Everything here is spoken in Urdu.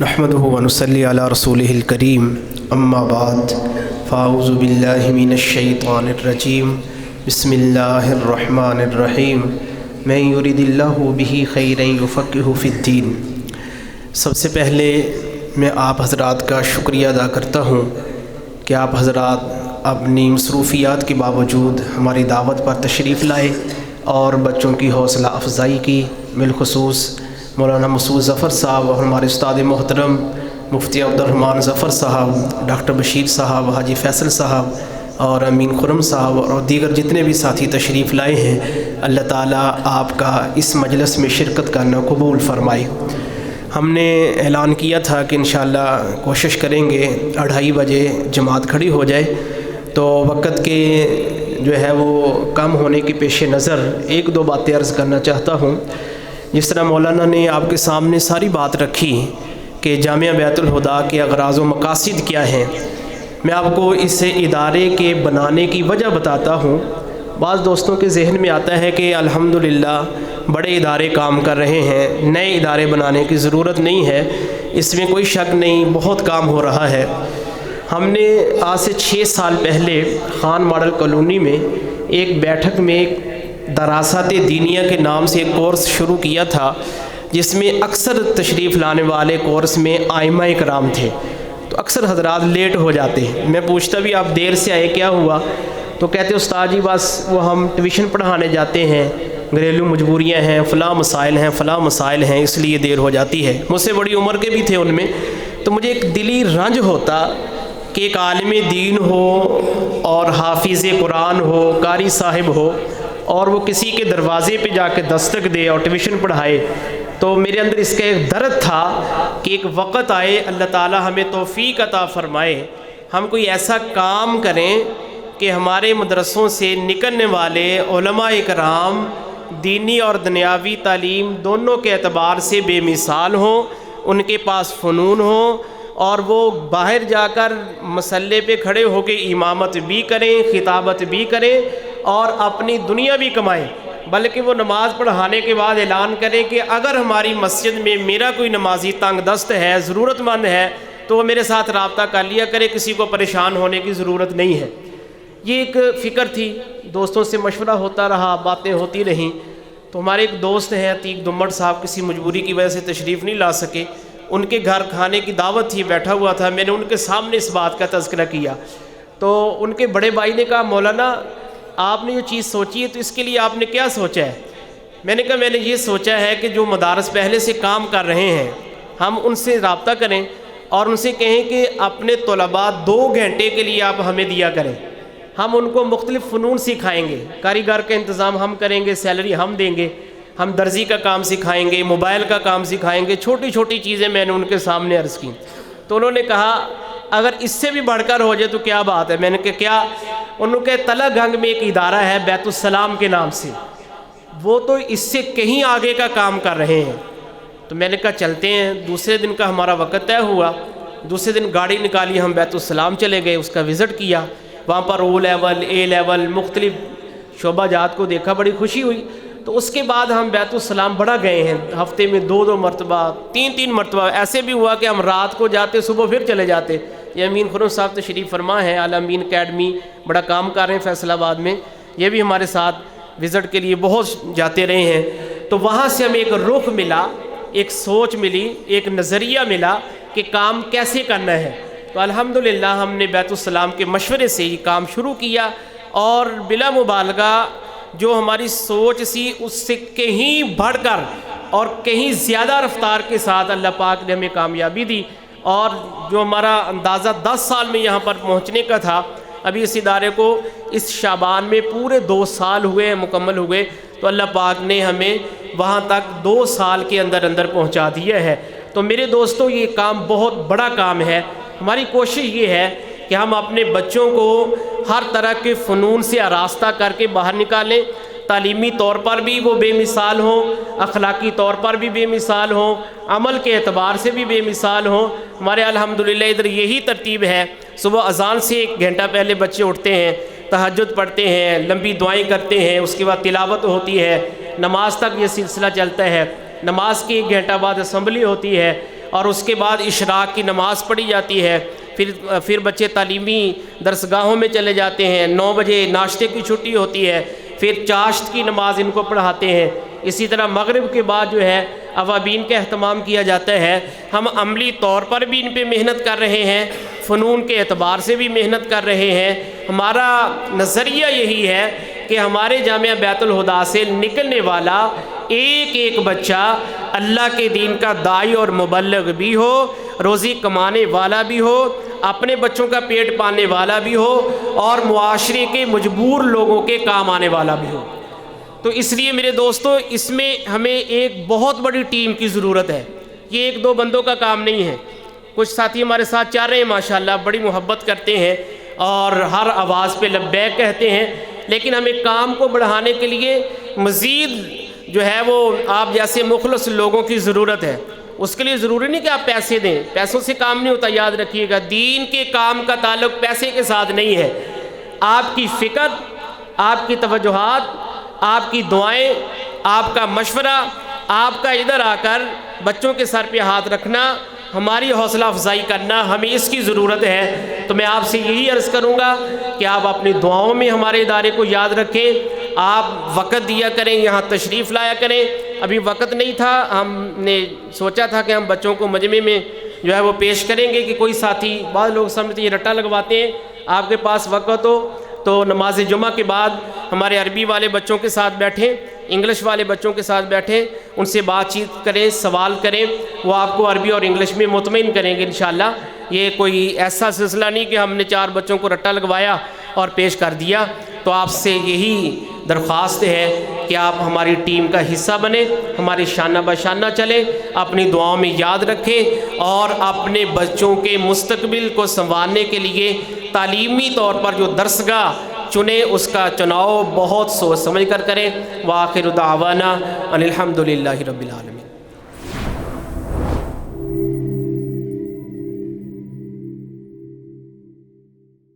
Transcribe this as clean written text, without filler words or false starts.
نحمده ونصلي على رسوله الكريم اما بعد فاعوذ باللہ من الشیطان الرجیم بسم اللہ الرحمن الرحیم من یرد اللہ بہ خیرا یفقہہ فی الدین۔ سب سے پہلے میں آپ حضرات کا شکریہ ادا کرتا ہوں کہ آپ حضرات اپنی مصروفیات کے باوجود ہماری دعوت پر تشریف لائے اور بچوں کی حوصلہ افزائی کی، بالخصوص مولانا مسعود ظفر صاحب اور ہمارے استاد محترم مفتی عبد الرحمن ظفر صاحب، ڈاکٹر بشیر صاحب، حاجی فیصل صاحب اور امین خرم صاحب اور دیگر جتنے بھی ساتھی تشریف لائے ہیں، اللہ تعالیٰ آپ کا اس مجلس میں شرکت کرنا قبول فرمائے۔ ہم نے اعلان کیا تھا کہ انشاءاللہ کوشش کریں گے 2:30 بجے جماعت کھڑی ہو جائے، تو وقت کے جو ہے وہ کم ہونے کے پیش نظر ایک دو باتیں عرض کرنا چاہتا ہوں۔ جس طرح مولانا نے آپ کے سامنے ساری بات رکھی کہ جامعہ بیت الہدیٰ کے اغراض و مقاصد کیا ہیں، میں آپ کو اس ادارے کے بنانے کی وجہ بتاتا ہوں۔ بعض دوستوں کے ذہن میں آتا ہے کہ الحمدللہ بڑے ادارے کام کر رہے ہیں، نئے ادارے بنانے کی ضرورت نہیں ہے، اس میں کوئی شک نہیں، بہت کام ہو رہا ہے۔ ہم نے آج سے 6 سال پہلے خان ماڈل کالونی میں ایک بیٹھک میں ایک دراسات دینیہ کے نام سے ایک کورس شروع کیا تھا، جس میں اکثر تشریف لانے والے کورس میں ائمہ کرام تھے، تو اکثر حضرات لیٹ ہو جاتے ہیں۔ میں پوچھتا بھی آپ دیر سے آئے کیا ہوا، تو کہتے استاد جی بس وہ ہم ٹیوشن پڑھانے جاتے ہیں، گھریلو مجبوریاں ہیں، فلاں مسائل ہیں اس لیے دیر ہو جاتی ہے۔ مجھ سے بڑی عمر کے بھی تھے ان میں، تو مجھے ایک دلی رنج ہوتا کہ ایک عالم دین ہو اور حافظ قرآن ہو، قاری صاحب ہو، اور وہ کسی کے دروازے پہ جا کے دستک دے اور ٹیوشن پڑھائے۔ تو میرے اندر اس کا ایک درد تھا کہ ایک وقت آئے، اللہ تعالی ہمیں توفیق عطا فرمائے، ہم کوئی ایسا کام کریں کہ ہمارے مدرسوں سے نکلنے والے علماء کرام دینی اور دنیاوی تعلیم دونوں کے اعتبار سے بے مثال ہوں، ان کے پاس فنون ہوں، اور وہ باہر جا کر مسلح پہ کھڑے ہو کے امامت بھی کریں، خطابت بھی کریں اور اپنی دنیا بھی کمائیں، بلکہ وہ نماز پڑھانے کے بعد اعلان کریں کہ اگر ہماری مسجد میں میرا کوئی نمازی تنگ دست ہے، ضرورت مند ہے، تو وہ میرے ساتھ رابطہ کر لیا کرے، کسی کو پریشان ہونے کی ضرورت نہیں ہے۔ یہ ایک فکر تھی، دوستوں سے مشورہ ہوتا رہا، باتیں ہوتی رہیں، تو ہمارے ایک دوست ہیں عتیق دمڑ صاحب، کسی مجبوری کی وجہ سے تشریف نہیں لا سکے، ان کے گھر کھانے کی دعوت تھی، بیٹھا ہوا تھا، میں نے ان کے سامنے اس بات کا تذکرہ کیا، تو ان کے بڑے بھائی نے کہا مولانا آپ نے جو چیز سوچی ہے تو اس کے لیے آپ نے کیا سوچا ہے؟ میں نے کہا میں نے یہ سوچا ہے کہ جو مدارس پہلے سے کام کر رہے ہیں ہم ان سے رابطہ کریں اور ان سے کہیں کہ اپنے طلباء 2 گھنٹے کے لیے آپ ہمیں دیا کریں، ہم ان کو مختلف فنون سکھائیں گے، کاریگر کا انتظام ہم کریں گے، سیلری ہم دیں گے، ہم درزی کا کام سکھائیں گے، موبائل کا کام سکھائیں گے، چھوٹی چھوٹی چیزیں میں نے ان کے سامنے عرض کی۔ تو انہوں نے کہا اگر اس سے بھی بڑھ کر ہو جائے تو کیا بات ہے؟ میں نے کہا کیا؟ انہوں نے کہا تلہ گنگ میں ایک ادارہ ہے بیت السلام کے نام سے، وہ تو اس سے کہیں آگے کا کام کر رہے ہیں۔ تو میں نے کہا چلتے ہیں۔ دوسرے دن کا ہمارا وقت طے ہوا، دوسرے دن گاڑی نکالی، ہم بیت السلام چلے گئے، اس کا وزٹ کیا، وہاں پر او لیول، اے لیول مختلف شعبہ جات کو دیکھا، بڑی خوشی ہوئی۔ تو اس کے بعد ہم بیت السلام بڑا گئے ہیں، ہفتے میں 2 مرتبہ، 3 مرتبہ، ایسے بھی ہوا کہ ہم رات کو جاتے صبح پھر چلے جاتے۔ یہ امین خرم صاحب تشریف فرما ہے، الامین اکیڈمی بڑا کام کر رہے ہیں فیصل آباد میں، یہ بھی ہمارے ساتھ وزٹ کے لیے بہت جاتے رہے ہیں۔ تو وہاں سے ہمیں ایک رخ ملا، ایک سوچ ملی، ایک نظریہ ملا کہ کام کیسے کرنا ہے۔ تو الحمدللہ ہم نے بیت السلام کے مشورے سے یہ کام شروع کیا، اور بلا مبالغہ جو ہماری سوچ سی اس سے کہیں بڑھ کر اور کہیں زیادہ رفتار کے ساتھ اللہ پاک نے ہمیں کامیابی دی، اور جو ہمارا اندازہ 10 سال میں یہاں پر پہنچنے کا تھا، ابھی اس ادارے کو اس شعبان میں پورے 2 سال ہوئے مکمل ہوئے، تو اللہ پاک نے ہمیں وہاں تک 2 سال کے اندر پہنچا دیا ہے۔ تو میرے دوستوں یہ کام بہت بڑا کام ہے۔ ہماری کوشش یہ ہے کہ ہم اپنے بچوں کو ہر طرح کے فنون سے آراستہ کر کے باہر نکالیں، تعلیمی طور پر بھی وہ بے مثال ہوں، اخلاقی طور پر بھی بے مثال ہوں، عمل کے اعتبار سے بھی بے مثال ہوں۔ ہمارے الحمدللہ ادھر یہی ترتیب ہے، صبح اذان سے 1 گھنٹہ پہلے بچے اٹھتے ہیں، تہجد پڑھتے ہیں، لمبی دعائیں کرتے ہیں، اس کے بعد تلاوت ہوتی ہے، نماز تک یہ سلسلہ چلتا ہے، نماز کے 1 گھنٹہ بعد اسمبلی ہوتی ہے، اور اس کے بعد اشراق کی نماز پڑھی جاتی ہے، پھر بچے تعلیمی درسگاہوں میں چلے جاتے ہیں، 9 بجے ناشتے کی چھٹی ہوتی ہے، پھر چاشت کی نماز ان کو پڑھاتے ہیں، اسی طرح مغرب کے بعد جو ہے اوابین کا اہتمام کیا جاتا ہے۔ ہم عملی طور پر بھی ان پہ محنت کر رہے ہیں، فنون کے اعتبار سے بھی محنت کر رہے ہیں۔ ہمارا نظریہ یہی ہے کہ ہمارے جامعہ بیت الہدیٰ سے نکلنے والا ایک ایک بچہ اللہ کے دین کا داعی اور مبلغ بھی ہو، روزی کمانے والا بھی ہو، اپنے بچوں کا پیٹ پالنے والا بھی ہو، اور معاشرے کے مجبور لوگوں کے کام آنے والا بھی ہو۔ تو اس لیے میرے دوستو، اس میں ہمیں ایک بہت بڑی ٹیم کی ضرورت ہے، یہ ایک دو بندوں کا کام نہیں ہے۔ کچھ ساتھی ہمارے ساتھ چل رہے ہیں ماشاءاللہ، بڑی محبت کرتے ہیں اور ہر آواز پہ لبیک کہتے ہیں، لیکن ہمیں کام کو بڑھانے کے لیے مزید جو ہے وہ آپ جیسے مخلص لوگوں کی ضرورت ہے۔ اس کے لیے ضروری نہیں کہ آپ پیسے دیں، پیسوں سے کام نہیں ہوتا، یاد رکھیے گا دین کے کام کا تعلق پیسے کے ساتھ نہیں ہے۔ آپ کی فکر، آپ کی توجہات، آپ کی دعائیں، آپ کا مشورہ، آپ کا ادھر آ کر بچوں کے سر پہ ہاتھ رکھنا، ہماری حوصلہ افزائی کرنا، ہمیں اس کی ضرورت ہے۔ تو میں آپ سے یہی عرض کروں گا کہ آپ اپنی دعاؤں میں ہمارے ادارے کو یاد رکھیں، آپ وقت دیا کریں، یہاں تشریف لایا کریں۔ ابھی وقت نہیں تھا، ہم نے سوچا تھا کہ ہم بچوں کو مجمع میں جو ہے وہ پیش کریں گے کہ کوئی ساتھی، بعض لوگ سمجھتے ہیں رٹا لگواتے ہیں، آپ کے پاس وقت ہو تو نماز جمعہ کے بعد ہمارے عربی والے بچوں کے ساتھ بیٹھیں، انگلش والے بچوں کے ساتھ بیٹھیں، ان سے بات چیت کریں، سوال کریں، وہ آپ کو عربی اور انگلش میں مطمئن کریں گے انشاءاللہ۔ یہ کوئی ایسا سلسلہ نہیں کہ ہم نے 4 بچوں کو رٹا لگوایا اور پیش کر دیا۔ تو آپ سے یہی درخواست ہے کہ آپ ہماری ٹیم کا حصہ بنیں، ہماری شانہ بشانہ چلیں، اپنی دعاؤں میں یاد رکھیں، اور اپنے بچوں کے مستقبل کو سنوارنے کے لیے تعلیمی طور پر جو درسگاہ چنیں اس کا چناؤ بہت سوچ سمجھ کر کریں۔ وآخر دعوانا ان الحمدللہ رب العالمین۔